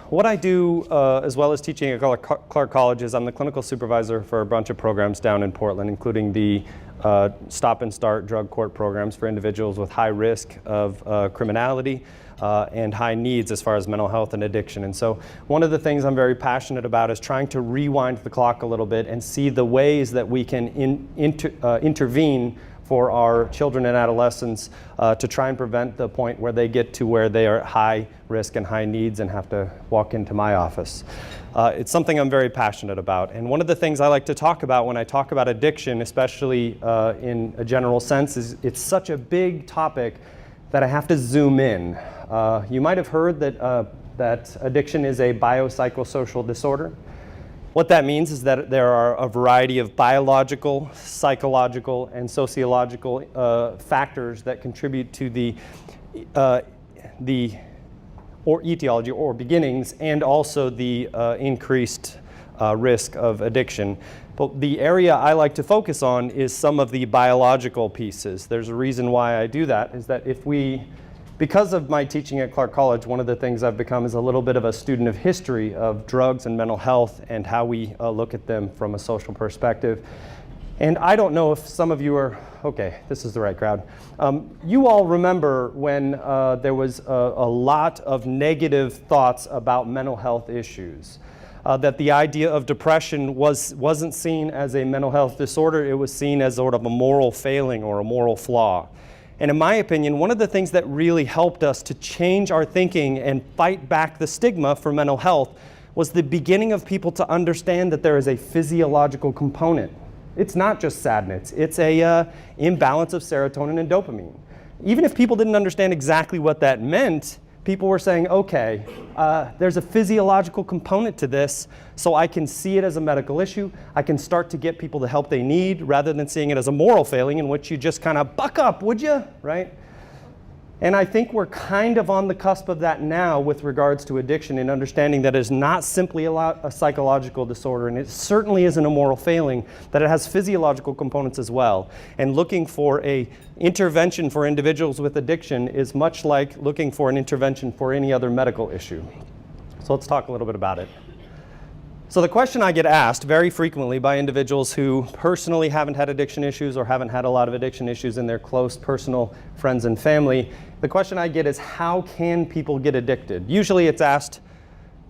what I do, as well as teaching at Clark College, is I'm the clinical supervisor for a bunch of programs down in Portland, including the stop and start drug court programs for individuals with high risk of criminality and high needs as far as mental health and addiction. And so one of the things I'm very passionate about is trying to rewind the clock a little bit and see the ways that we can intervene for our children and adolescents to try and prevent the point where they get to where they are at high risk and high needs and have to walk into my office. It's something I'm very passionate about. And one of the things I like to talk about when I talk about addiction, especially in a general sense, is it's such a big topic that I have to zoom in. You might have heard that addiction is a biopsychosocial disorder. What that means is that there are a variety of biological, psychological, and sociological factors that contribute to the etiology or beginnings, and also the increased risk of addiction. But the area I like to focus on is some of the biological pieces. There's a reason why I do that, is that because of my teaching at Clark College, one of the things I've become is a little bit of a student of history of drugs and mental health and how we look at them from a social perspective. And I don't know if some of you are, okay, this is the right crowd. You all remember when there was a lot of negative thoughts about mental health issues. That the idea of depression wasn't seen as a mental health disorder, it was seen as sort of a moral failing or a moral flaw. And in my opinion, one of the things that really helped us to change our thinking and fight back the stigma for mental health was the beginning of people to understand that there is a physiological component. It's not just sadness, it's a imbalance of serotonin and dopamine. Even if people didn't understand exactly what that meant, people were saying, okay, there's a physiological component to this, so I can see it as a medical issue. I can start to get people the help they need rather than seeing it as a moral failing in which you just kind of buck up, would you, right? And I think we're kind of on the cusp of that now with regards to addiction and understanding that it's not simply a psychological disorder, and it certainly isn't a moral failing, that it has physiological components as well. And looking for a intervention for individuals with addiction is much like looking for an intervention for any other medical issue. So let's talk a little bit about it. So the question I get asked very frequently by individuals who personally haven't had addiction issues or haven't had a lot of addiction issues in their close personal friends and family, the question I get is, how can people get addicted? Usually it's asked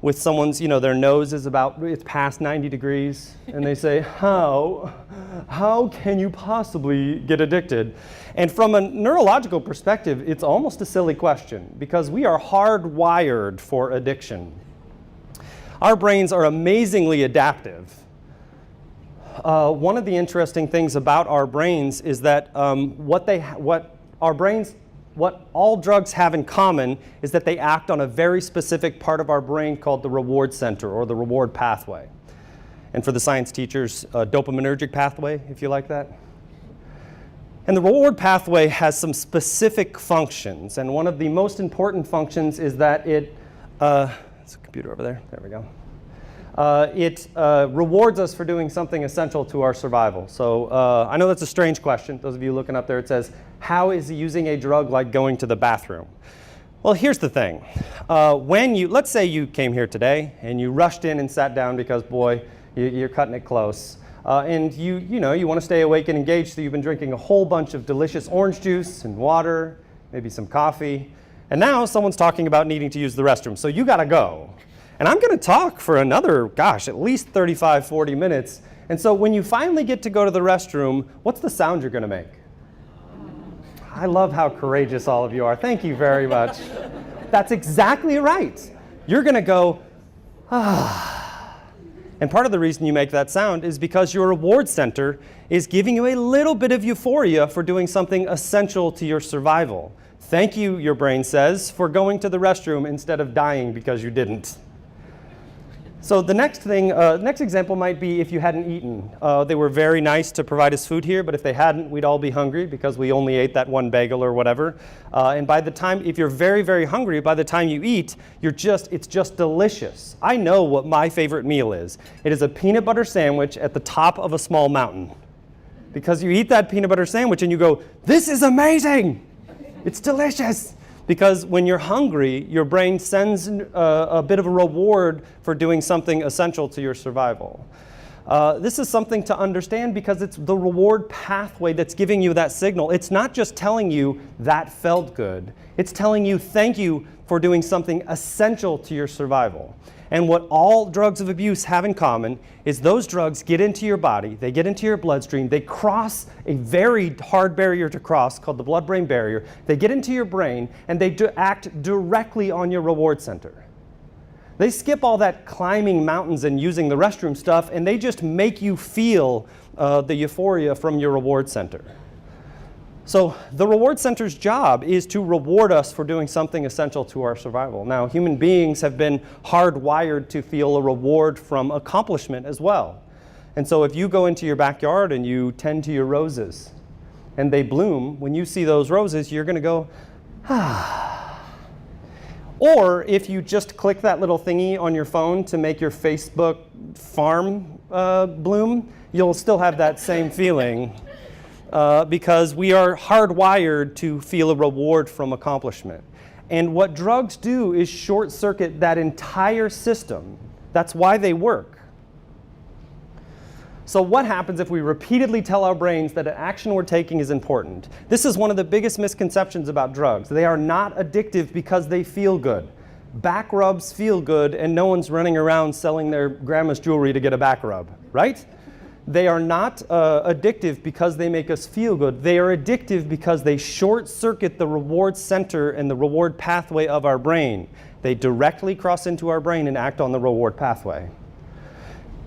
with someone's, their nose is it's past 90 degrees, and they say, how can you possibly get addicted? And from a neurological perspective, it's almost a silly question, because we are hardwired for addiction. Our brains are amazingly adaptive. One of the interesting things about our brains is that what all drugs have in common is that they act on a very specific part of our brain called the reward center, or the reward pathway. And for the science teachers, dopaminergic pathway, if you like that. And the reward pathway has some specific functions, and one of the most important functions is that it's a computer over there. There we go. It rewards us for doing something essential to our survival. So I know that's a strange question. Those of you looking up there, it says, how is using a drug like going to the bathroom? Well, here's the thing. Let's say you came here today and you rushed in and sat down because, boy, you're cutting it close. And you want to stay awake and engaged, so you've been drinking a whole bunch of delicious orange juice and water, maybe some coffee. And now someone's talking about needing to use the restroom, so you gotta go. And I'm gonna talk for another, at least 35, 40 minutes. And so when you finally get to go to the restroom, what's the sound you're gonna make? I love how courageous all of you are. Thank you very much. That's exactly right. You're gonna go, ah. And part of the reason you make that sound is because your reward center is giving you a little bit of euphoria for doing something essential to your survival. Thank you, your brain says, for going to the restroom instead of dying because you didn't. So the next example might be if you hadn't eaten. They were very nice to provide us food here, but if they hadn't, we'd all be hungry because we only ate that one bagel or whatever. And by the time, if you're very, very hungry, by the time you eat, it's just delicious. I know what my favorite meal is. It is a peanut butter sandwich at the top of a small mountain. Because you eat that peanut butter sandwich and you go, this is amazing! It's delicious! Because when you're hungry, your brain sends a bit of a reward for doing something essential to your survival. This is something to understand because it's the reward pathway that's giving you that signal. It's not just telling you that felt good. It's telling you thank you for doing something essential to your survival. And what all drugs of abuse have in common is those drugs get into your body, they get into your bloodstream, they cross a very hard barrier to cross called the blood-brain barrier, they get into your brain, and they act directly on your reward center. They skip all that climbing mountains and using the restroom stuff, and they just make you feel the euphoria from your reward center. So the reward center's job is to reward us for doing something essential to our survival. Now, human beings have been hardwired to feel a reward from accomplishment as well. And so if you go into your backyard and you tend to your roses and they bloom, when you see those roses, you're going to go, ah. Or if you just click that little thingy on your phone to make your Facebook farm bloom, you'll still have that same feeling. Because we are hardwired to feel a reward from accomplishment. And what drugs do is short circuit that entire system. That's why they work. So what happens if we repeatedly tell our brains that an action we're taking is important? This is one of the biggest misconceptions about drugs. They are not addictive because they feel good. Back rubs feel good, and no one's running around selling their grandma's jewelry to get a back rub, right? They are not addictive because they make us feel good. They are addictive because they short circuit the reward center and the reward pathway of our brain. They directly cross into our brain and act on the reward pathway.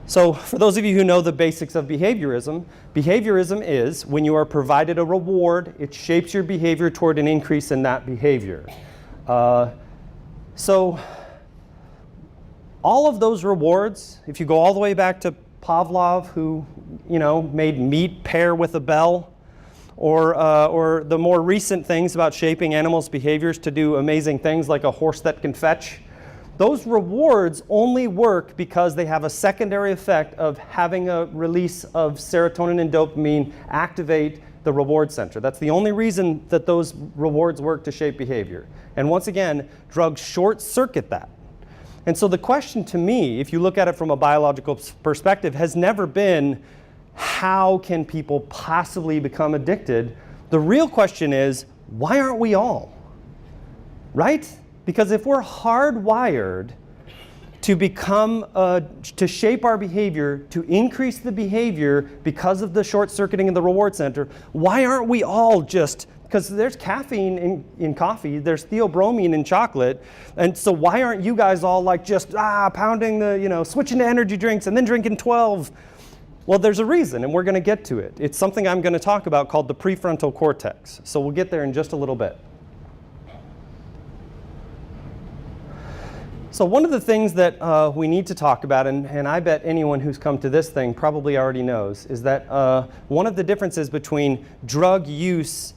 So for those of you who know the basics of behaviorism, behaviorism is when you are provided a reward, it shapes your behavior toward an increase in that behavior. So all of those rewards, if you go all the way back to Pavlov, who made meat pair with a bell, or the more recent things about shaping animals' behaviors to do amazing things like a horse that can fetch, those rewards only work because they have a secondary effect of having a release of serotonin and dopamine activate the reward center. That's the only reason that those rewards work to shape behavior. And once again, drugs short circuit that. And so the question to me, if you look at it from a biological perspective, has never been, how can people possibly become addicted? The real question is, why aren't we all? Right? Because if we're hardwired to become, to shape our behavior, to increase the behavior because of the short circuiting of the reward center, why aren't we all just, because there's caffeine in coffee, there's theobromine in chocolate, and so why aren't you guys all like just pounding the, switching to energy drinks and then drinking 12? Well, there's a reason, and we're going to get to it. It's something I'm going to talk about called the prefrontal cortex. So we'll get there in just a little bit. So one of the things that we need to talk about, and I bet anyone who's come to this thing probably already knows, is that one of the differences between drug use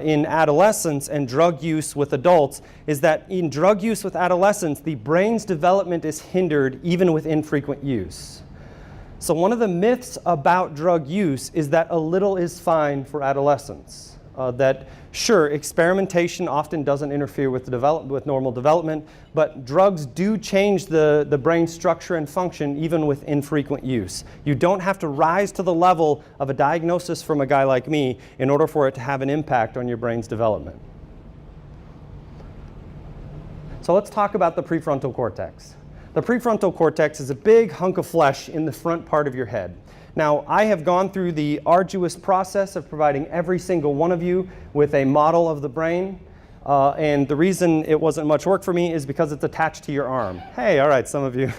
in adolescence and drug use with adults is that in drug use with adolescents, the brain's development is hindered even with infrequent use. So one of the myths about drug use is that a little is fine for adolescents. That sure, experimentation often doesn't interfere with normal development, but drugs do change the brain structure and function even with infrequent use. You don't have to rise to the level of a diagnosis from a guy like me in order for it to have an impact on your brain's development. So let's talk about the prefrontal cortex. The prefrontal cortex is a big hunk of flesh in the front part of your head. Now, I have gone through the arduous process of providing every single one of you with a model of the brain. And the reason it wasn't much work for me is because it's attached to your arm. Hey, all right, some of you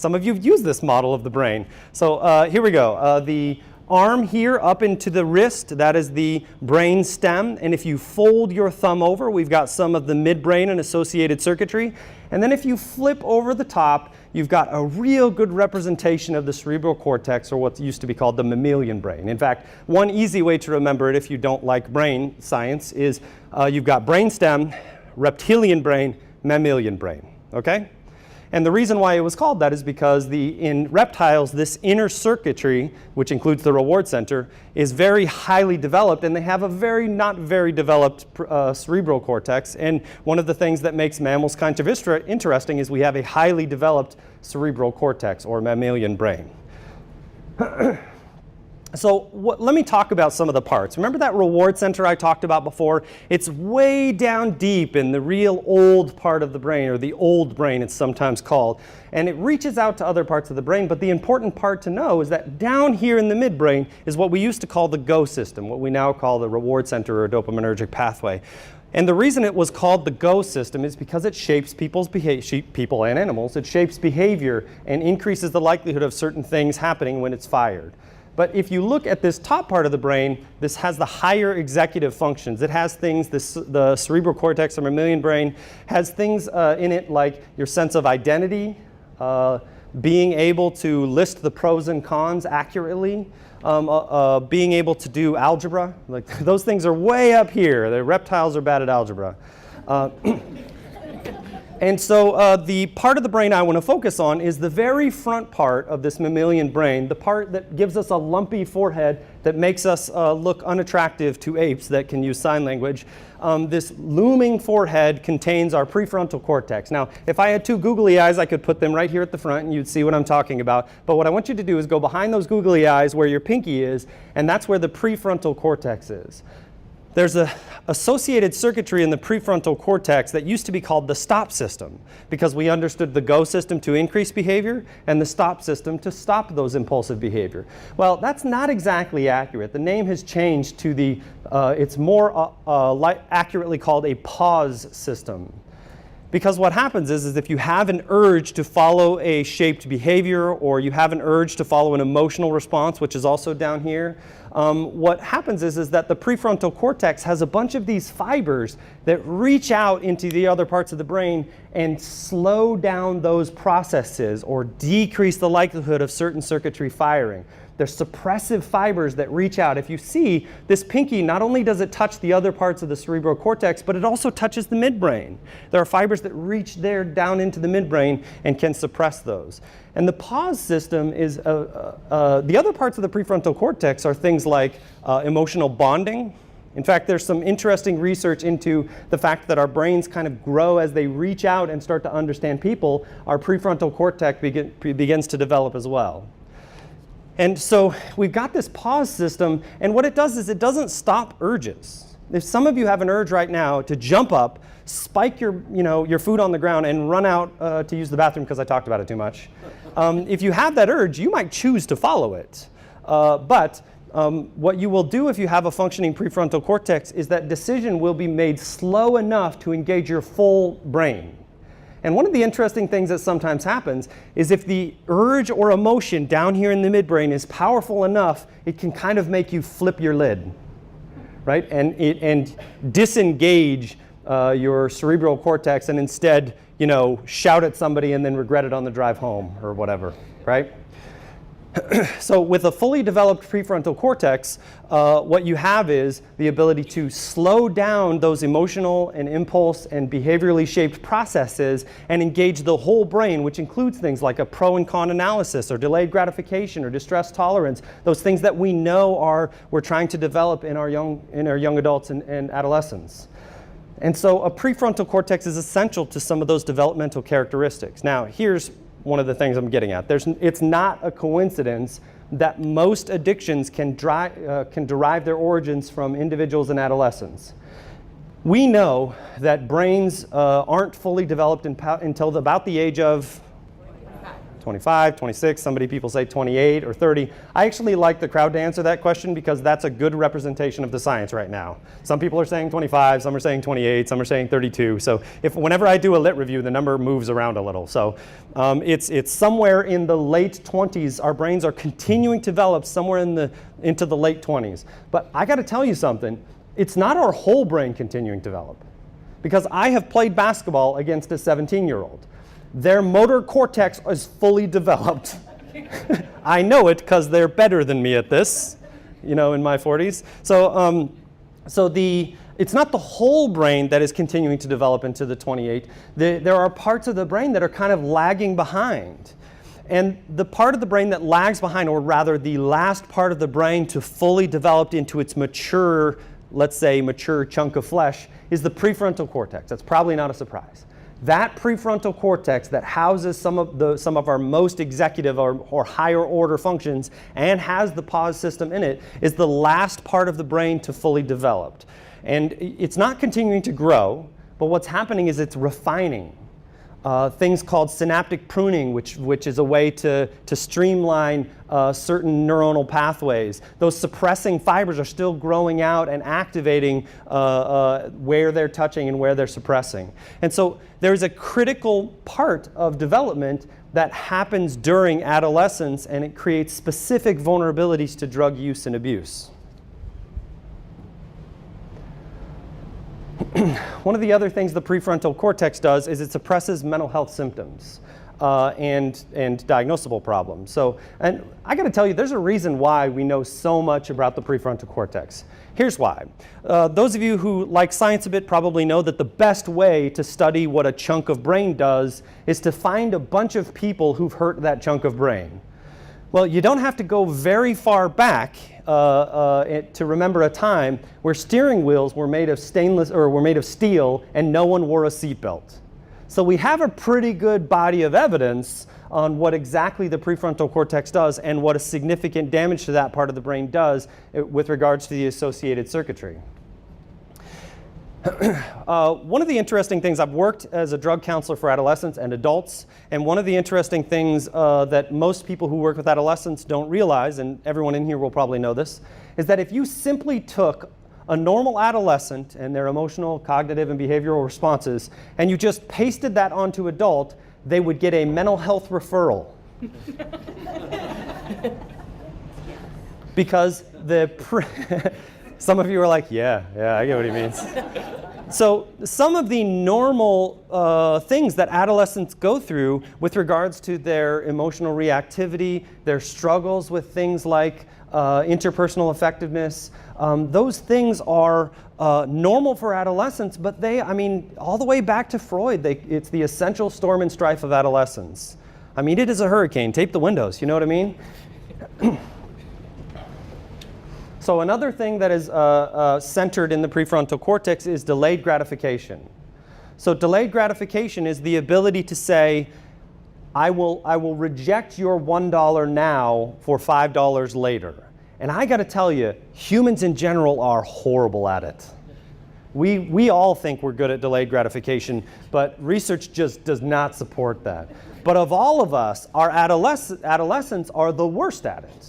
have used this model of the brain. So here we go. The arm here up into the wrist, that is the brain stem. And if you fold your thumb over, we've got some of the midbrain and associated circuitry. And then if you flip over the top, you've got a real good representation of the cerebral cortex, or what used to be called the mammalian brain. In fact, one easy way to remember it if you don't like brain science is you've got brainstem, reptilian brain, mammalian brain, okay? And the reason why it was called that is because in reptiles, this inner circuitry, which includes the reward center, is very highly developed, and they have a not very developed cerebral cortex. And one of the things that makes mammals kind of interesting is we have a highly developed cerebral cortex, or mammalian brain. So let me talk about some of the parts. Remember that reward center I talked about before? It's way down deep in the real old part of the brain, or the old brain it's sometimes called. And it reaches out to other parts of the brain, but the important part to know is that down here in the midbrain is what we used to call the GO system, what we now call the reward center or dopaminergic pathway. And the reason it was called the GO system is because it shapes people's behavior, people and animals. It shapes behavior and increases the likelihood of certain things happening when it's fired. But if you look at this top part of the brain, this has the higher executive functions. It has things, the cerebral cortex or mammalian brain has things in it like your sense of identity, being able to list the pros and cons accurately, being able to do algebra. Like, those things are way up here. The reptiles are bad at algebra. And so the part of the brain I want to focus on is the very front part of this mammalian brain, the part that gives us a lumpy forehead that makes us look unattractive to apes that can use sign language. This looming forehead contains our prefrontal cortex. Now, if I had two googly eyes, I could put them right here at the front and you'd see what I'm talking about. But what I want you to do is go behind those googly eyes where your pinky is, and that's where the prefrontal cortex is. There's an associated circuitry in the prefrontal cortex that used to be called the stop system, because we understood the go system to increase behavior and the stop system to stop those impulsive behavior. Well, that's not exactly accurate. The name has changed to it's more accurately called a pause system. Because what happens is if you have an urge to follow a shaped behavior, or you have an urge to follow an emotional response, which is also down here, what happens is that the prefrontal cortex has a bunch of these fibers that reach out into the other parts of the brain and slow down those processes or decrease the likelihood of certain circuitry firing. They're suppressive fibers that reach out. If you see, this pinky, not only does it touch the other parts of the cerebral cortex, but it also touches the midbrain. There are fibers that reach there down into the midbrain and can suppress those. And the pause system is, the other parts of the prefrontal cortex are things like emotional bonding. In fact, there's some interesting research into the fact that our brains kind of grow as they reach out and start to understand people. Our prefrontal cortex begins to develop as well. And so we've got this pause system, and what it does is it doesn't stop urges. If some of you have an urge right now to jump up, spike your food on the ground, and run out to use the bathroom because I talked about it too much, if you have that urge, you might choose to follow it. But what you will do if you have a functioning prefrontal cortex is that decision will be made slow enough to engage your full brain. And one of the interesting things that sometimes happens is if the urge or emotion down here in the midbrain is powerful enough, it can kind of make you flip your lid, right? And disengage your cerebral cortex and instead, shout at somebody and then regret it on the drive home or whatever, right? So with a fully developed prefrontal cortex, what you have is the ability to slow down those emotional and impulse and behaviorally shaped processes and engage the whole brain, which includes things like a pro and con analysis or delayed gratification or distress tolerance, those things that we know we're trying to develop in our young adults and adolescents. And so a prefrontal cortex is essential to some of those developmental characteristics. Now, here's one of the things I'm getting at. It's not a coincidence that most addictions can derive their origins from individuals and adolescents. We know that brains aren't fully developed until about the age of 25, 26, people say 28 or 30. I actually like the crowd to answer that question because that's a good representation of the science right now. Some people are saying 25, some are saying 28, some are saying 32. So whenever I do a lit review, the number moves around a little. So it's somewhere in the late 20s. Our brains are continuing to develop somewhere into the late 20s. But I got to tell you something. It's not our whole brain continuing to develop. Because I have played basketball against a 17-year-old. Their motor cortex is fully developed. I know it because they're better than me at this, in my 40s. So it's not the whole brain that is continuing to develop into the 28. There are parts of the brain that are kind of lagging behind. And the part of the brain that lags behind, or rather the last part of the brain to fully develop into its mature, let's say mature chunk of flesh, is the prefrontal cortex. That's probably not a surprise. That prefrontal cortex that houses some of our most executive or higher order functions and has the pause system in it is the last part of the brain to fully developed. And it's not continuing to grow, but what's happening is it's refining. Things called synaptic pruning, which is a way to streamline certain neuronal pathways. Those suppressing fibers are still growing out and activating where they're touching and where they're suppressing. And so there's a critical part of development that happens during adolescence, and it creates specific vulnerabilities to drug use and abuse. One of the other things the prefrontal cortex does is it suppresses mental health symptoms and diagnosable problems. So, and I got to tell you, there's a reason why we know so much about the prefrontal cortex. Here's why. Those of you who like science a bit probably know that the best way to study what a chunk of brain does is to find a bunch of people who've hurt that chunk of brain. Well, you don't have to go very far back to remember a time where steering wheels were made of steel and no one wore a seatbelt. So we have a pretty good body of evidence on what exactly the prefrontal cortex does and what a significant damage to that part of the brain does with regards to the associated circuitry. One of the interesting things, I've worked as a drug counselor for adolescents and adults, and one of the interesting things that most people who work with adolescents don't realize, and everyone in here will probably know this, is that if you simply took a normal adolescent and their emotional, cognitive, and behavioral responses, and you just pasted that onto adult, they would get a mental health referral. Because some of you are like, yeah, I get what he means. So some of the normal things that adolescents go through with regards to their emotional reactivity, their struggles with things like interpersonal effectiveness, those things are normal for adolescents, but all the way back to Freud, it's the essential storm and strife of adolescence. I mean, it is a hurricane. Tape the windows, you know what I mean? So another thing that is centered in the prefrontal cortex is delayed gratification. So delayed gratification is the ability to say, I will reject your $1 now for $5 later. And I got to tell you, humans in general are horrible at it. We all think we're good at delayed gratification, but research just does not support that. But of all of us, our adolescents are the worst at it.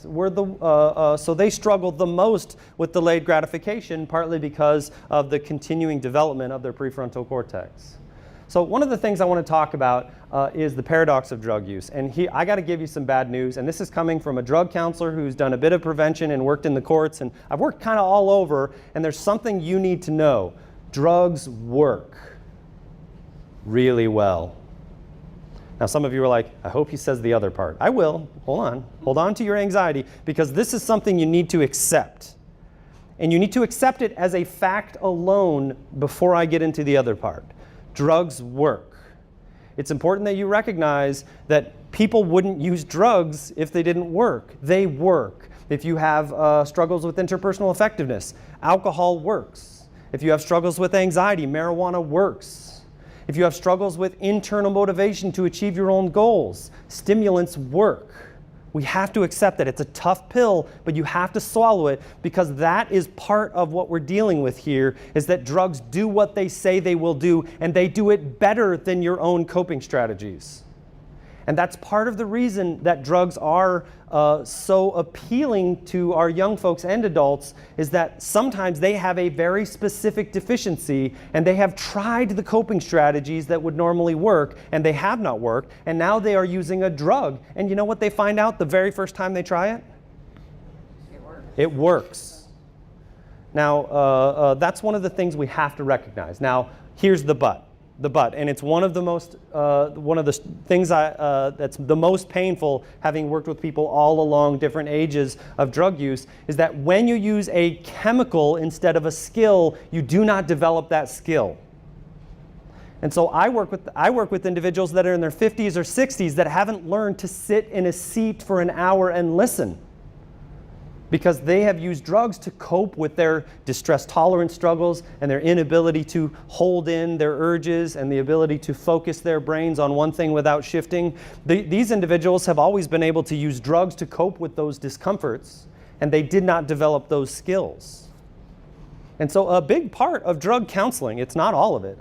So they struggle the most with delayed gratification, partly because of the continuing development of their prefrontal cortex. So one of the things I want to talk about is the paradox of drug use. And I got to give you some bad news. And this is coming from a drug counselor who's done a bit of prevention and worked in the courts. And I've worked kind of all over. And there's something you need to know. Drugs work really well. Now, some of you are like, I hope he says the other part. I will. Hold on. Hold on to your anxiety, because this is something you need to accept. And you need to accept it as a fact alone before I get into the other part. Drugs work. It's important that you recognize that people wouldn't use drugs if they didn't work. They work. If you have struggles with interpersonal effectiveness, alcohol works. If you have struggles with anxiety, marijuana works. If you have struggles with internal motivation to achieve your own goals, stimulants work. We have to accept that. It's a tough pill, but you have to swallow it, because that is part of what we're dealing with here, is that drugs do what they say they will do, and they do it better than your own coping strategies. And that's part of the reason that drugs are so appealing to our young folks and adults, is that sometimes they have a very specific deficiency and they have tried the coping strategies that would normally work and they have not worked, and now they are using a drug. And you know what they find out the very first time they try it? It works. Now, that's one of the things we have to recognize. Now, here's the but. the but. And it's one of the things that's the most painful, having worked with people all along different ages of drug use, is that when you use a chemical instead of a skill, you do not develop that skill. And so I work with individuals that are in their 50s or 60s that haven't learned to sit in a seat for an hour and listen, because they have used drugs to cope with their distress tolerance struggles and their inability to hold in their urges and the ability to focus their brains on one thing without shifting. These individuals have always been able to use drugs to cope with those discomforts, and they did not develop those skills. And so a big part of drug counseling, it's not all of it.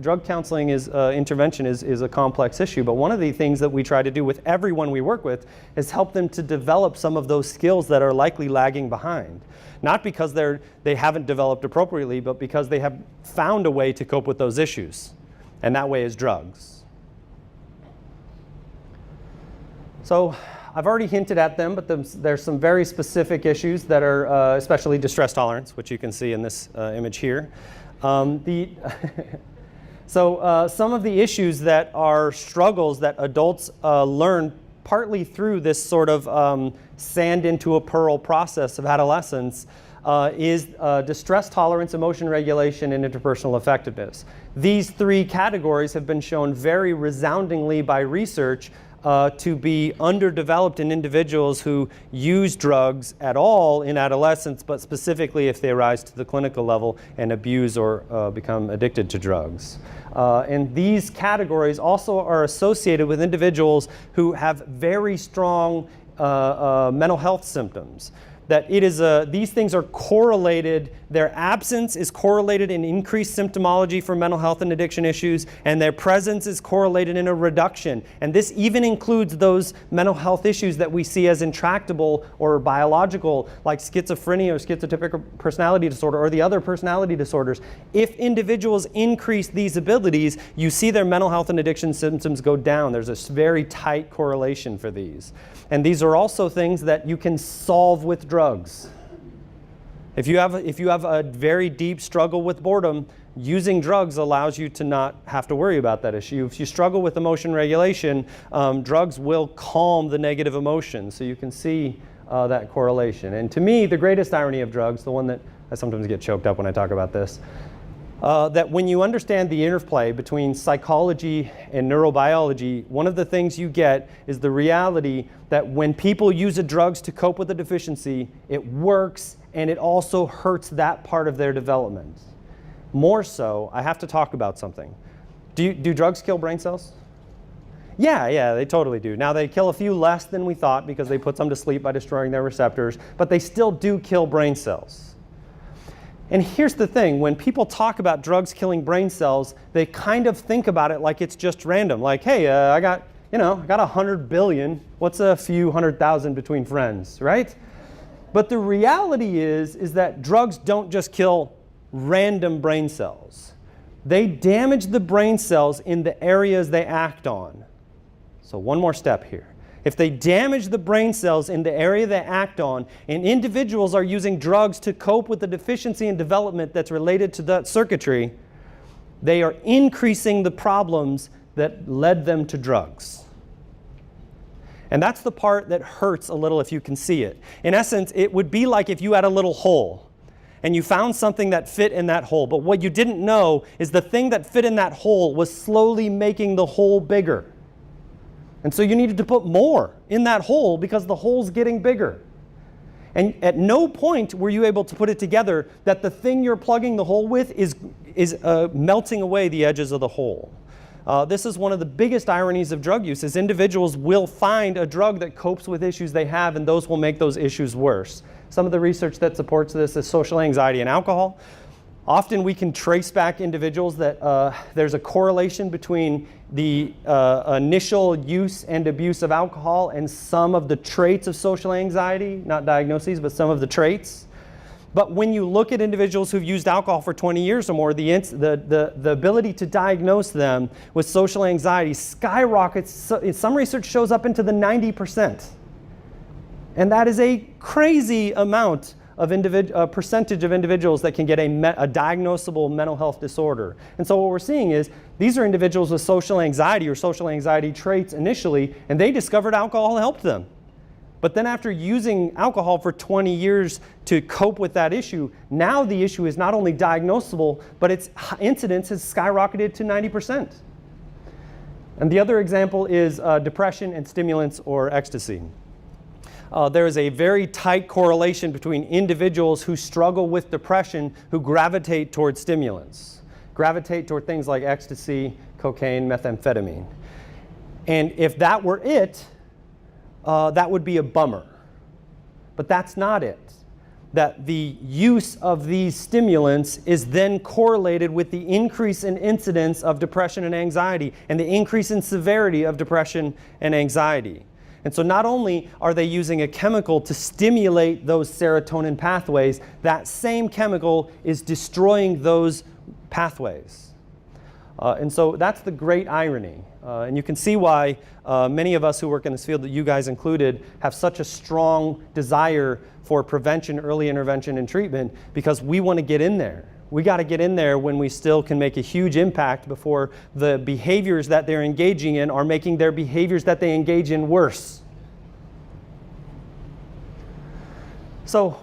Drug counseling intervention is a complex issue, but one of the things that we try to do with everyone we work with is help them to develop some of those skills that are likely lagging behind. Not because they haven't developed appropriately, but because they have found a way to cope with those issues. And that way is drugs. So I've already hinted at them, but there's some very specific issues that are especially distress tolerance, which you can see in this image here. So some of the issues that are struggles that adults learn partly through this sort of sand into a pearl process of adolescence is distress tolerance, emotion regulation, and interpersonal effectiveness. These three categories have been shown very resoundingly by research to be underdeveloped in individuals who use drugs at all in adolescence, but specifically if they rise to the clinical level and abuse or become addicted to drugs. And these categories also are associated with individuals who have very strong mental health symptoms. That it is these things are correlated, their absence is correlated in increased symptomology for mental health and addiction issues, and their presence is correlated in a reduction. And this even includes those mental health issues that we see as intractable or biological, like schizophrenia or schizotypic personality disorder or the other personality disorders. If individuals increase these abilities, you see their mental health and addiction symptoms go down. There's a very tight correlation for these. And these are also things that you can solve with drugs. If you have a very deep struggle with boredom, using drugs allows you to not have to worry about that issue. If you struggle with emotion regulation, drugs will calm the negative emotions. So you can see that correlation. And to me, the greatest irony of drugs, the one that I sometimes get choked up when I talk about this, that when you understand the interplay between psychology and neurobiology, one of the things you get is the reality that when people use drugs to cope with a deficiency, it works and it also hurts that part of their development. More so, I have to talk about something. Do drugs kill brain cells? Yeah, they totally do. Now they kill a few less than we thought because they put some to sleep by destroying their receptors, but they still do kill brain cells. And here's the thing, when people talk about drugs killing brain cells, they kind of think about it like it's just random. Like, hey, I got 100 billion. What's a few 100,000 between friends, right? But the reality is that drugs don't just kill random brain cells. They damage the brain cells in the areas they act on. So one more step here. If they damage the brain cells in the area they act on, and individuals are using drugs to cope with the deficiency in development that's related to that circuitry, they are increasing the problems that led them to drugs. And that's the part that hurts a little if you can see it. In essence, it would be like if you had a little hole and you found something that fit in that hole, but what you didn't know is the thing that fit in that hole was slowly making the hole bigger. And so you needed to put more in that hole because the hole's getting bigger. And at no point were you able to put it together that the thing you're plugging the hole with is melting away the edges of the hole. This is one of the biggest ironies of drug use, is individuals will find a drug that copes with issues they have, and those will make those issues worse. Some of the research that supports this is social anxiety and alcohol. Often we can trace back individuals that there's a correlation between the initial use and abuse of alcohol and some of the traits of social anxiety, not diagnoses, but some of the traits. But when you look at individuals who've used alcohol for 20 years or more, the ability to diagnose them with social anxiety skyrockets. Some research shows up into the 90%. And that is a crazy amount percentage of individuals that can get a diagnosable mental health disorder. And so what we're seeing is these are individuals with social anxiety or social anxiety traits initially, and they discovered alcohol helped them. But then after using alcohol for 20 years to cope with that issue, now the issue is not only diagnosable, but its incidence has skyrocketed to 90%. And the other example is depression and stimulants or ecstasy. There is a very tight correlation between individuals who struggle with depression who gravitate toward stimulants, gravitate toward things like ecstasy, cocaine, methamphetamine. And if that were it, that would be a bummer. But that's not it. That the use of these stimulants is then correlated with the increase in incidence of depression and anxiety and the increase in severity of depression and anxiety. And so not only are they using a chemical to stimulate those serotonin pathways, that same chemical is destroying those pathways. And so that's the great irony. And you can see why many of us who work in this field, you guys included, have such a strong desire for prevention, early intervention, and treatment, because we want to get in there. We got to get in there when we still can make a huge impact before the behaviors that they're engaging in are making their behaviors that they engage in worse. So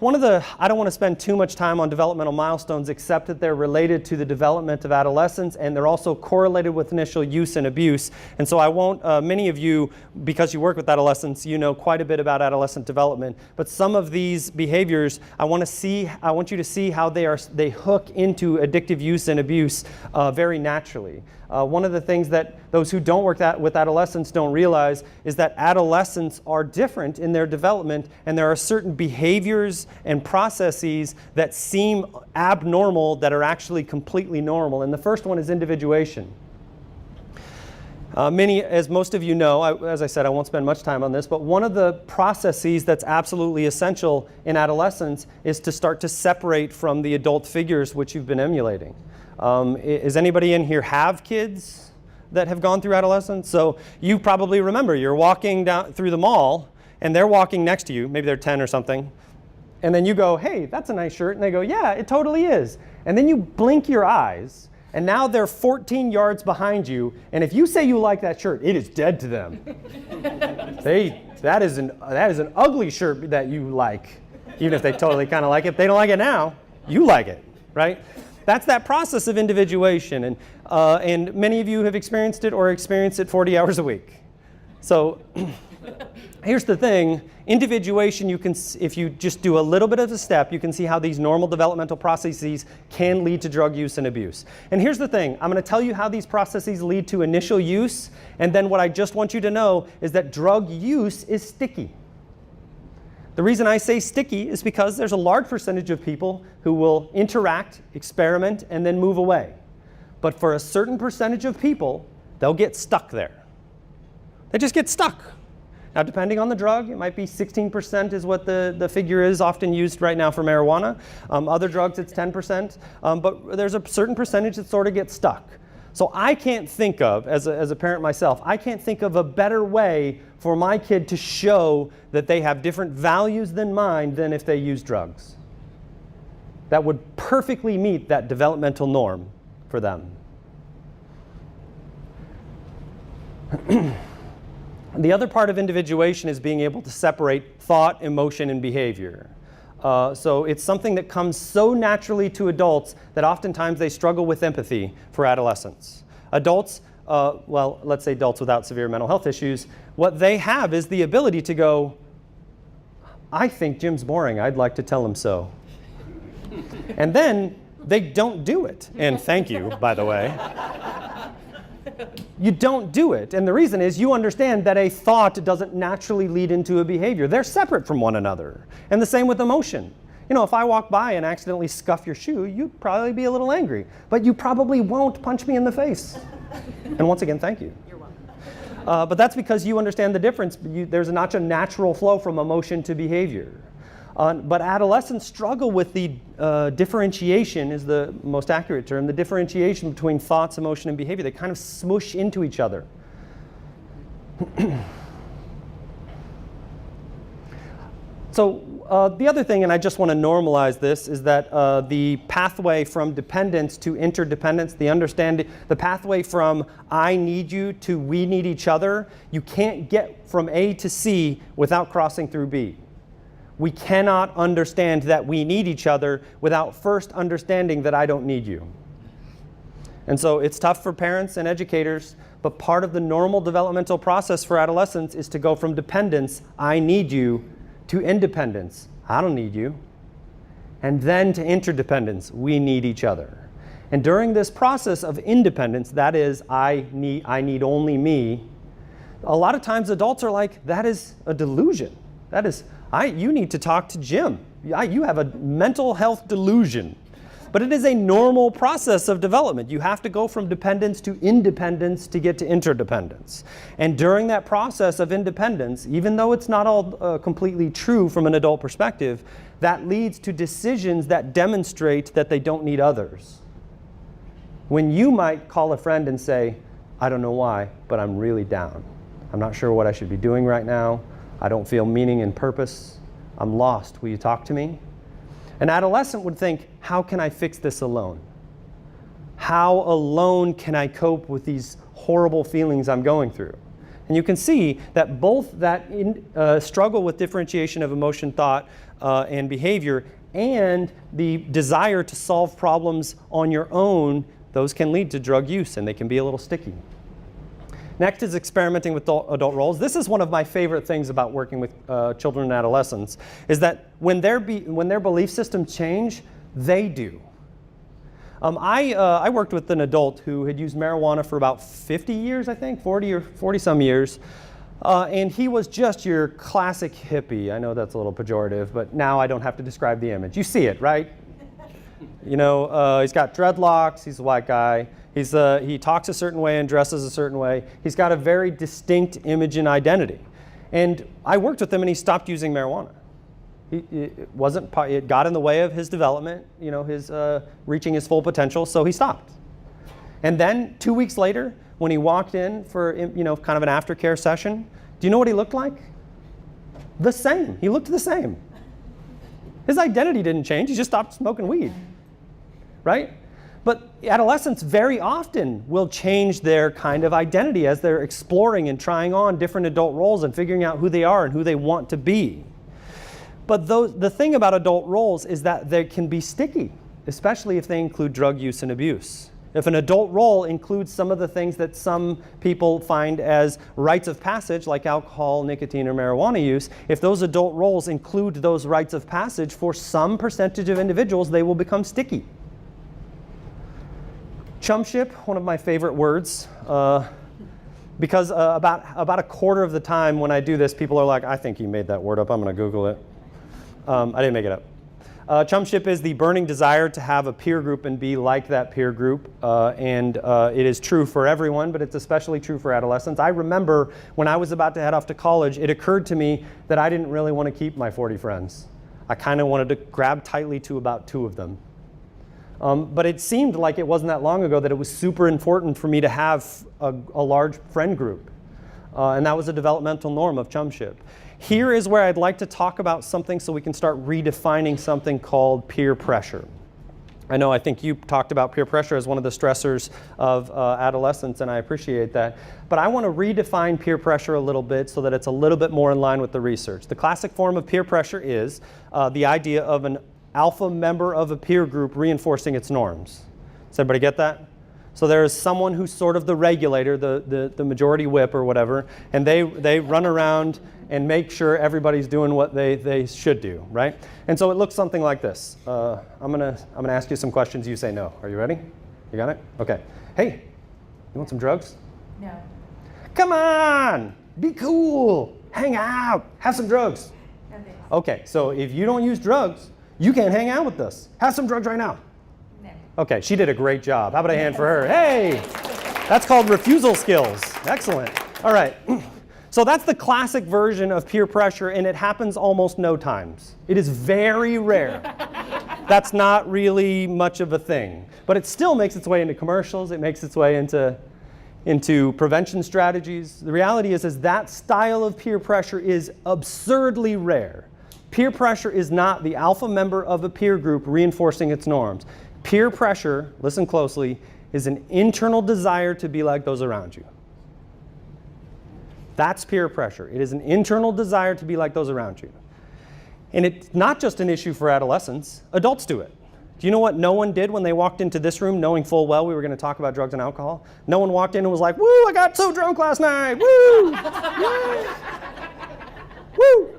I don't want to spend too much time on developmental milestones, except that they're related to the development of adolescence, and they're also correlated with initial use and abuse. And so I won't, many of you, because you work with adolescents, you know quite a bit about adolescent development. But some of these behaviors, I want you to see how they hook into addictive use and abuse very naturally. One of the things that those who don't work with adolescents don't realize is that adolescents are different in their development, and there are certain behaviors and processes that seem abnormal that are actually completely normal. And the first one is individuation. As most of you know, as I said, I won't spend much time on this, but one of the processes that's absolutely essential in adolescence is to start to separate from the adult figures which you've been emulating. Is anybody in here have kids that have gone through adolescence? So you probably remember you're walking down through the mall and they're walking next to you, maybe they're 10 or something, and then you go, hey, that's a nice shirt, and they go, yeah, it totally is. And then you blink your eyes, and now they're 14 yards behind you, and if you say you like that shirt, it is dead to them. That is an ugly shirt that you like, even if they totally kind of like it. If they don't like it now, you like it, right? That's that process of individuation, and many of you have experienced it or experience it 40 hours a week. So here's the thing. Individuation, if you just do a little bit of a step, you can see how these normal developmental processes can lead to drug use and abuse. And here's the thing. I'm going to tell you how these processes lead to initial use, and then what I just want you to know is that drug use is sticky. The reason I say sticky is because there's a large percentage of people who will interact, experiment, and then move away. But for a certain percentage of people, they'll get stuck there. They just get stuck. Now, depending on the drug, it might be 16% is what the figure is often used right now for marijuana. Other drugs, it's 10%. But there's a certain percentage that sort of gets stuck. So I can't think of, as a parent myself, I can't think of a better way for my kid to show that they have different values than mine than if they use drugs. That would perfectly meet that developmental norm for them. The other part of individuation is being able to separate thought, emotion, and behavior. So it's something that comes so naturally to adults that oftentimes they struggle with empathy for adolescents. Adults, well, let's say adults without severe mental health issues, what they have is the ability to go, I think Jim's boring, I'd like to tell him so. And then they don't do it. And thank you, by the way. You don't do it. And the reason is you understand that a thought doesn't naturally lead into a behavior. They're separate from one another. And the same with emotion. You know, if I walk by and accidentally scuff your shoe, you'd probably be a little angry. But you probably won't punch me in the face. And once again, thank you. You're welcome. But that's because you understand the difference. There's not a natural flow from emotion to behavior. But adolescents struggle with the differentiation, is the most accurate term, the differentiation between thoughts, emotion, and behavior. They kind of smush into each other. So the other thing, and I just want to normalize this, is that the pathway from dependence to interdependence, the pathway from I need you to we need each other, you can't get from A to C without crossing through B. We cannot understand that we need each other without first understanding that I don't need you. And so it's tough for parents and educators, but part of the normal developmental process for adolescents is to go from dependence, I need you, to independence, I don't need you, and then to interdependence, we need each other. And during this process of independence, that is, I need only me, a lot of times adults are like, that is a delusion. That is, you need to talk to Jim. You have a mental health delusion. But it is a normal process of development. You have to go from dependence to independence to get to interdependence. And during that process of independence, even though it's not all completely true from an adult perspective, that leads to decisions that demonstrate that they don't need others. When you might call a friend and say, I don't know why, but I'm really down. I'm not sure what I should be doing right now. I don't feel meaning and purpose. I'm lost. Will you talk to me? An adolescent would think, how can I fix this alone? How alone can I cope with these horrible feelings I'm going through? And you can see that both that struggle with differentiation of emotion, thought, and behavior, and the desire to solve problems on your own, those can lead to drug use, and they can be a little sticky. Next is experimenting with adult roles. This is one of my favorite things about working with children and adolescents, is that when their belief systems change, they do. I worked with an adult who had used marijuana for about 50 years, I think, 40 or 40 some years. And he was just your classic hippie. I know that's a little pejorative, but now I don't have to describe the image. You see it, right? You know, he's got dreadlocks, he's a white guy. He talks a certain way and dresses a certain way. He's got a very distinct image and identity. And I worked with him and he stopped using marijuana. It got in the way of his development, you know, his reaching his full potential, so he stopped. And then 2 weeks later, when he walked in for, you know, kind of an aftercare session, do you know what he looked like? The same. He looked the same. His identity didn't change. He just stopped smoking weed, right? But adolescents very often will change their kind of identity as they're exploring and trying on different adult roles and figuring out who they are and who they want to be. But the thing about adult roles is that they can be sticky, especially if they include drug use and abuse. If an adult role includes some of the things that some people find as rites of passage, like alcohol, nicotine, or marijuana use, if those adult roles include those rites of passage, for some percentage of individuals, they will become sticky. Chumship, one of my favorite words, because about a quarter of the time when I do this, people are like, I think you made that word up, I'm going to Google it. I didn't make it up. Chumship is the burning desire to have a peer group and be like that peer group, and it is true for everyone, but it's especially true for adolescents. I remember when I was about to head off to college, it occurred to me that I didn't really want to keep my 40 friends. I kind of wanted to grab tightly to about 2 of them. But it seemed like it wasn't that long ago that it was super important for me to have a large friend group. And that was a developmental norm of chumship. Here is where I'd like to talk about something so we can start redefining something called peer pressure. I think you talked about peer pressure as one of the stressors of adolescence, and I appreciate that. But I want to redefine peer pressure a little bit so that it's a little bit more in line with the research. The classic form of peer pressure is the idea of an alpha member of a peer group reinforcing its norms. Does everybody get that? So there is someone who's sort of the regulator, the majority whip or whatever, and they run around and make sure everybody's doing what they should do, right? And so it looks something like this. I'm gonna ask you some questions. You say no. Are you ready? You got it? Okay. Hey, you want some drugs? No. Come on, be cool, hang out, have some drugs. No thanks. Okay, so if you don't use drugs, you can't hang out with us. Have some drugs right now. No. Okay, she did a great job. How about a hand for her? Hey, that's called refusal skills. Excellent. All right. So that's the classic version of peer pressure, and it happens almost no times. It is very rare. That's not really much of a thing. But it still makes its way into commercials. It makes its way into prevention strategies. The reality is that style of peer pressure is absurdly rare. Peer pressure is not the alpha member of a peer group reinforcing its norms. Peer pressure, listen closely, is an internal desire to be like those around you. That's peer pressure. It is an internal desire to be like those around you. And it's not just an issue for adolescents. Adults do it. Do you know what no one did when they walked into this room knowing full well we were going to talk about drugs and alcohol? No one walked in and was like, woo, I got so drunk last night, woo, woo.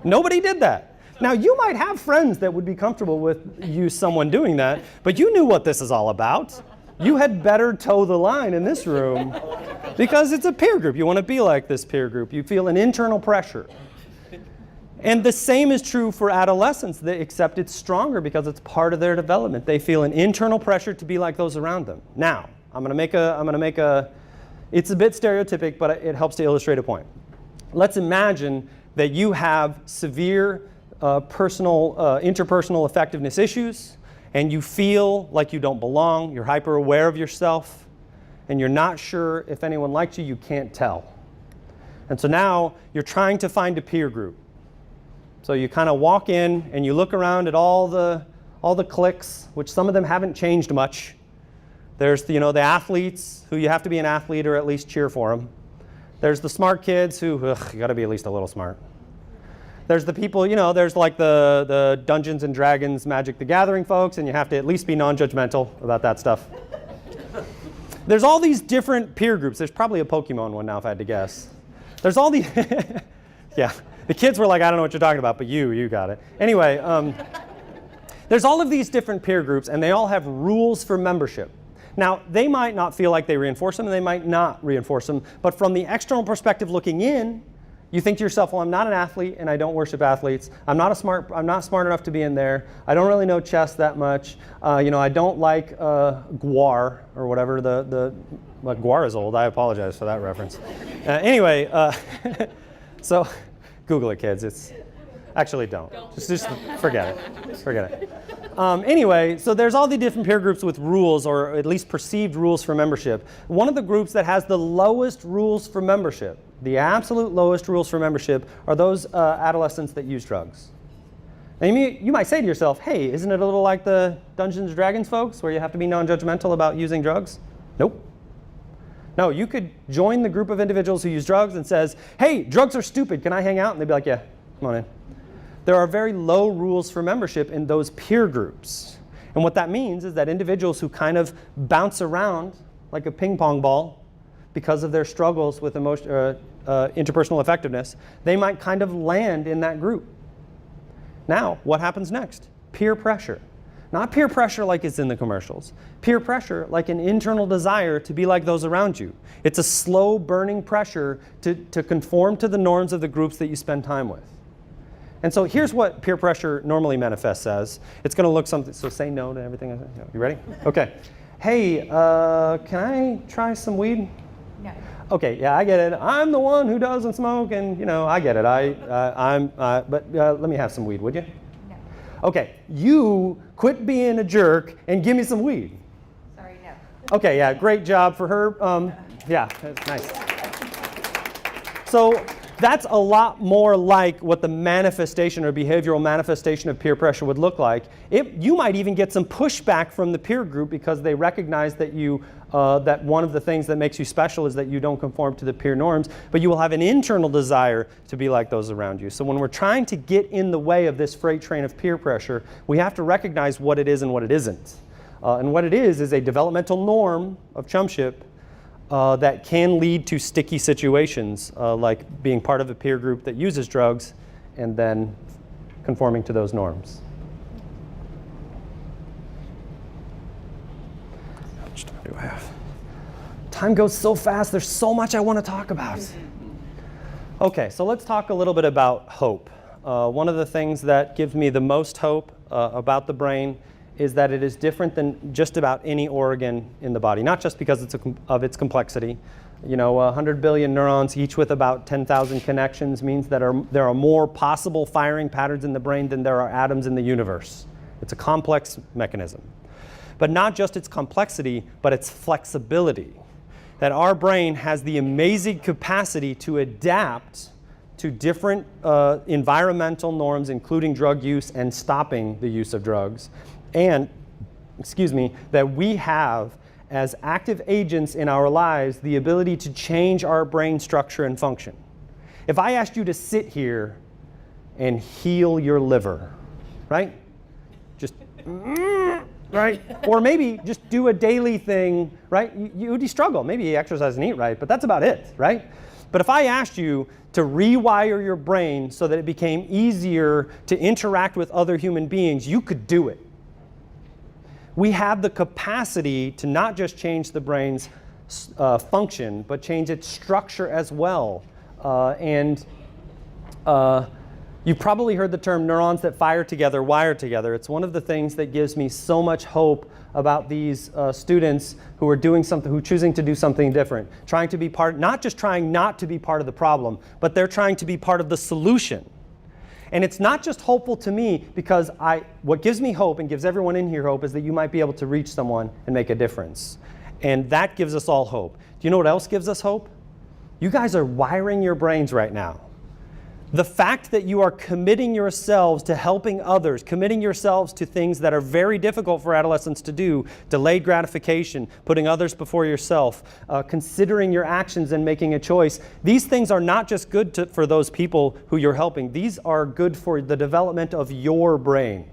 Nobody did that. Now, you might have friends that would be comfortable with someone doing that, but you knew what this is all about. You had better toe the line in this room because it's a peer group. You want to be like this peer group. You feel an internal pressure. And the same is true for adolescents, except it's stronger because it's part of their development. They feel an internal pressure to be like those around them. Now, I'm going to make a, it's a bit stereotypic, but it helps to illustrate a point. Let's imagine that you have severe interpersonal effectiveness issues, and you feel like you don't belong, you're hyper aware of yourself, and you're not sure if anyone likes you, you can't tell. And so now you're trying to find a peer group. So you kind of walk in and you look around at all the cliques, which some of them haven't changed much. There's the athletes who you have to be an athlete or at least cheer for them. There's the smart kids who, you got to be at least a little smart. There's the people, there's like the Dungeons and Dragons Magic the Gathering folks, and you have to at least be non-judgmental about that stuff. There's all these different peer groups. There's probably a Pokemon one now if I had to guess. There's all these, yeah. The kids were like, I don't know what you're talking about, but you got it. Anyway, there's all of these different peer groups, and they all have rules for membership. Now, they might not feel like they reinforce them, and they might not reinforce them, but from the external perspective looking in, you think to yourself, well, I'm not an athlete, and I don't worship athletes. I'm not smart enough to be in there. I don't really know chess that much. I don't like guar, or whatever. Guar is old. I apologize for that reference. Anyway, so Google it, kids. Actually, don't. Just forget it. Forget it. Anyway, so there's all the different peer groups with rules, or at least perceived rules for membership. One of the groups that has the lowest rules for membership, the absolute lowest rules for membership, are those adolescents that use drugs. Now, you might say to yourself, hey, isn't it a little like the Dungeons and Dragons folks, where you have to be non-judgmental about using drugs? Nope. No, you could join the group of individuals who use drugs and says, hey, drugs are stupid, can I hang out? And they'd be like, yeah, come on in. There are very low rules for membership in those peer groups. And what that means is that individuals who kind of bounce around like a ping pong ball because of their struggles with interpersonal effectiveness, they might kind of land in that group. Now, what happens next? Peer pressure. Not peer pressure like it's in the commercials. Peer pressure like an internal desire to be like those around you. It's a slow burning pressure to conform to the norms of the groups that you spend time with. And so here's what peer pressure normally manifests as. It's going to look something, so say no to everything. You ready? Okay. Hey, can I try some weed? No. Okay, yeah, I get it. I'm the one who doesn't smoke, and I get it. But let me have some weed, would you? No. Okay, you quit being a jerk and give me some weed. Sorry, no. Okay, yeah, great job for her. Yeah, that's nice. So that's a lot more like what the manifestation or behavioral manifestation of peer pressure would look like. You might even get some pushback from the peer group because they recognize that that one of the things that makes you special is that you don't conform to the peer norms, but you will have an internal desire to be like those around you. So when we're trying to get in the way of this freight train of peer pressure, we have to recognize what it is and what it isn't. And what it is a developmental norm of chumship that can lead to sticky situations, like being part of a peer group that uses drugs and then conforming to those norms. How much time do I have? Time goes so fast. There's so much I want to talk about. Okay, so let's talk a little bit about hope. One of the things that gives me the most hope about the brain is that it is different than just about any organ in the body, not just because of its complexity. 100 billion neurons, each with about 10,000 connections, means that there are more possible firing patterns in the brain than there are atoms in the universe. It's a complex mechanism. But not just its complexity, but its flexibility. That our brain has the amazing capacity to adapt to different environmental norms, including drug use and stopping the use of drugs, and, that we have, as active agents in our lives, the ability to change our brain structure and function. If I asked you to sit here and heal your liver, right? Just, right? Or maybe just do a daily thing, right? You'd struggle. Maybe you exercise and eat right, but that's about it, right? But if I asked you to rewire your brain so that it became easier to interact with other human beings, you could do it. We have the capacity to not just change the brain's function, but change its structure as well. You've probably heard the term neurons that fire together, wire together. It's one of the things that gives me so much hope about these students who are doing something, who are choosing to do something different, trying to be part, not just trying not to be part of the problem, but they're trying to be part of the solution. And it's not just hopeful to me, because what gives me hope and gives everyone in here hope is that you might be able to reach someone and make a difference. And that gives us all hope. Do you know what else gives us hope? You guys are wiring your brains right now. The fact that you are committing yourselves to helping others, committing yourselves to things that are very difficult for adolescents to do, delayed gratification, putting others before yourself, considering your actions and making a choice, these things are not just good for those people who you're helping. These are good for the development of your brain.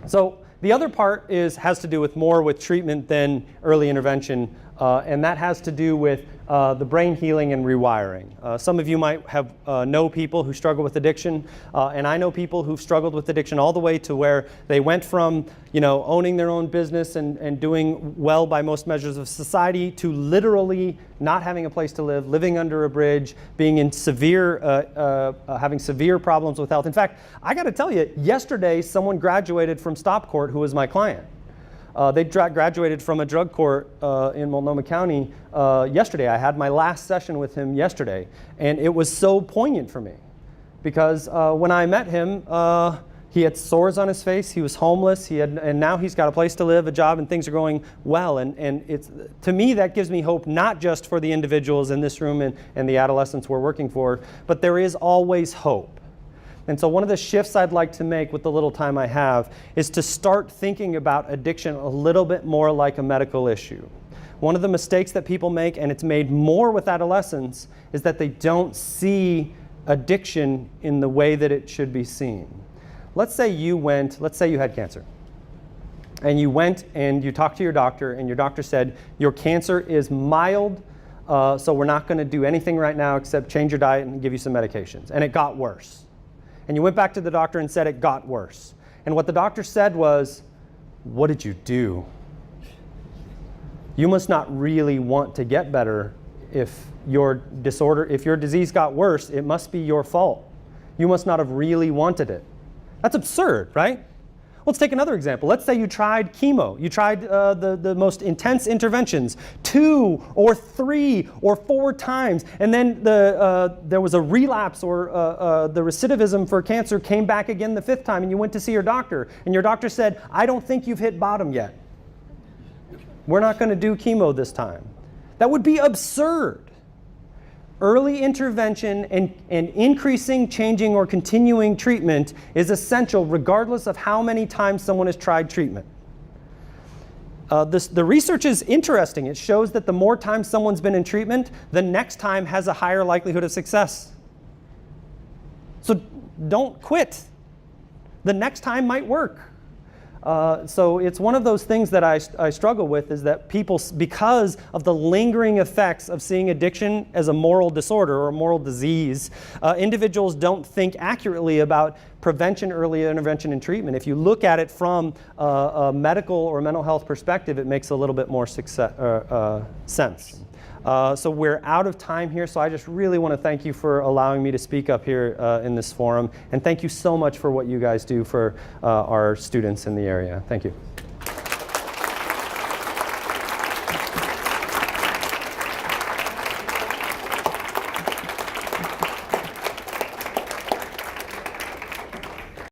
So the other part has to do with more with treatment than early intervention, and that has to do with the brain healing and rewiring. Some of you might have know people who struggle with addiction, and I know people who've struggled with addiction all the way to where they went from, owning their own business and doing well by most measures of society to literally not having a place to live, living under a bridge, being in having severe problems with health. In fact, I got to tell you, yesterday someone graduated from Stop Court who was my client. They graduated from a drug court in Multnomah County yesterday. I had my last session with him yesterday, and it was so poignant for me because when I met him, he had sores on his face, he was homeless, and now he's got a place to live, a job, and things are going well. And to me, that gives me hope, not just for the individuals in this room and the adolescents we're working for, but there is always hope. And so one of the shifts I'd like to make with the little time I have is to start thinking about addiction a little bit more like a medical issue. One of the mistakes that people make, and it's made more with adolescents, is that they don't see addiction in the way that it should be seen. Let's say you had cancer. And you went and you talked to your doctor, and your doctor said, your cancer is mild, so we're not going to do anything right now except change your diet and give you some medications. And it got worse. And you went back to the doctor and said it got worse. And what the doctor said was, what did you do? You must not really want to get better. If your disease got worse, it must be your fault. You must not have really wanted it. That's absurd, right? Let's take another example. Let's say you tried chemo. You tried the most intense interventions 2 or 3 or 4 times, and then there was a relapse or the recidivism for cancer came back again the 5th time, and you went to see your doctor, and your doctor said, I don't think you've hit bottom yet. We're not going to do chemo this time. That would be absurd. Early intervention and increasing, changing, or continuing treatment is essential regardless of how many times someone has tried treatment. The research is interesting. It shows that the more times someone's been in treatment, the next time has a higher likelihood of success. So don't quit. The next time might work. So it's one of those things that I struggle with, is that people, because of the lingering effects of seeing addiction as a moral disorder or a moral disease, individuals don't think accurately about prevention, early intervention, and treatment. If you look at it from a medical or mental health perspective, it makes a little bit more sense. So we're out of time here, so I just really want to thank you for allowing me to speak up here in this forum, and thank you so much for what you guys do for our students in the area. Thank you.